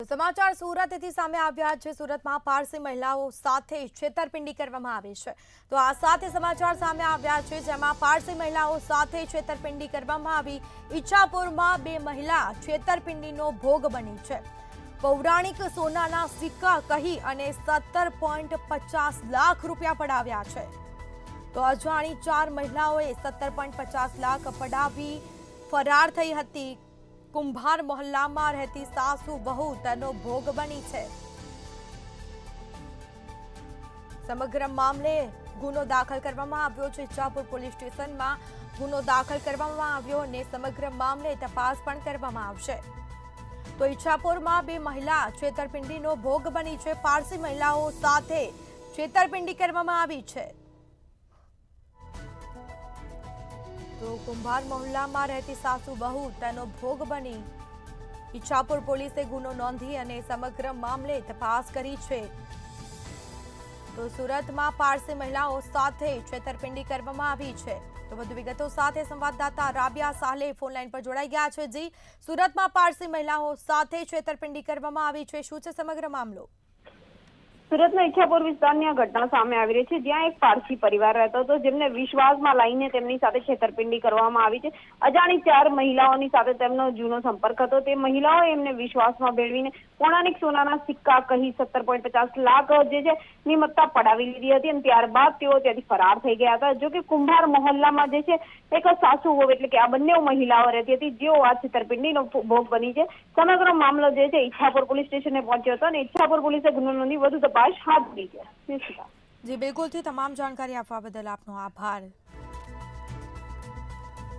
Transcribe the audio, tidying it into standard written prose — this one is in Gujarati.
સમાચાર સુરતથી સામે આવ્યા છે। સુરતમાં પારસી મહિલાઓ સાથે છેતરપિંડી કરવામાં આવી છે। તો આ સાથે સમાચાર સામે આવ્યા છે જેમાં પારસી મહિલાઓ સાથે છેતરપિંડી કરવામાં આવી। ઈચ્છાપુરમાં બે મહિલા છેતરપિંડીનો ભોગ બની છે। પૌરાણિક સોનાના સિક્કા કહી અને 17.50 લાખ રૂપિયા પડાવ્યા છે। તો અજાણી ચાર મહિલાઓએ 17.50 લાખ પડાવી ફરાર થઈ હતી। કુંભાર મોહલ્લામાં રહેતી સાસુ વહુ તેનો ભોગ બની છે। સમગ્ર મામલે ગુનો દાખલ કરવામાં આવ્યો છે। ઈચ્છાપુર પોલીસ સ્ટેશનમાં ગુનો દાખલ કરવામાં આવ્યો અને સમગ્ર મામલે તપાસ પણ કરવામાં આવશે। તો ઈચ્છાપુરમાં બે મહિલા છેતરપિંડીનો ભોગ બની છે। પારસી મહિલાઓ સાથે છેતરપિંડી કરવામાં આવી છે। તો કુંભાર મોહલ્લામાં રહેતી સાસુ વહુ તેનો ભોગ બની। ઈચ્છાપુર પોલીસે ગુનો નોંધી અને સમગ્ર મામલે તપાસ કરી છે। તો સુરતમાં પારસી મહિલાઓ સાથે છેતરપિંડી કરવામાં આવી છે। તો વધુ વિગતો સાથે સંવાદદાતા રાબિયા સાલે ફોનલાઈન પર જોડાઈ ગયા છે। જી, સુરતમાં પારસી મહિલાઓ સાથે છેતરપિંડી કરવામાં આવી છે, શું છે સમગ્ર મામલો? સુરતના ઈચ્છાપુર વિસ્તારની આ ઘટના સામે આવી રહી છે, જ્યાં એક પારસી પરિવાર રહેતો હતો, જેમને વિશ્વાસમાં લઈને તેમની સાથે છેતરપિંડી કરવામાં આવી છે। અજાણી ચાર મહિલાઓની સાથે તેમનો જૂનો સંપર્ક હતો। તે મહિલાઓએ એમને વિશ્વાસમાં ભેળવીને પૌરાણિક સોનાના સિક્કા કહી 17.50 લાખ જે છે ની મત્તા પડાવી લીધી હતી અને ત્યારબાદ તેઓ ત્યાંથી ફરાર થઈ ગયા હતા। જો કે કુંભાર મોહલ્લામાં જે છે એક સાસુ વહુ એટલે કે આ બંને મહિલાઓ રહેતી હતી, જેઓ આ છેતરપિંડીનો ભોગ બની છે। સમગ્ર મામલો જે છે ઈચ્છાપુર પોલીસ સ્ટેશને પહોંચ્યો હતો અને ઈચ્છાપુર પોલીસે ગુનો નોંધી વધુ તપાસ હાથ ધરી છે। જી બિલકુલથી તમામ જાણકારી આપવા બદલ આપનો આભાર।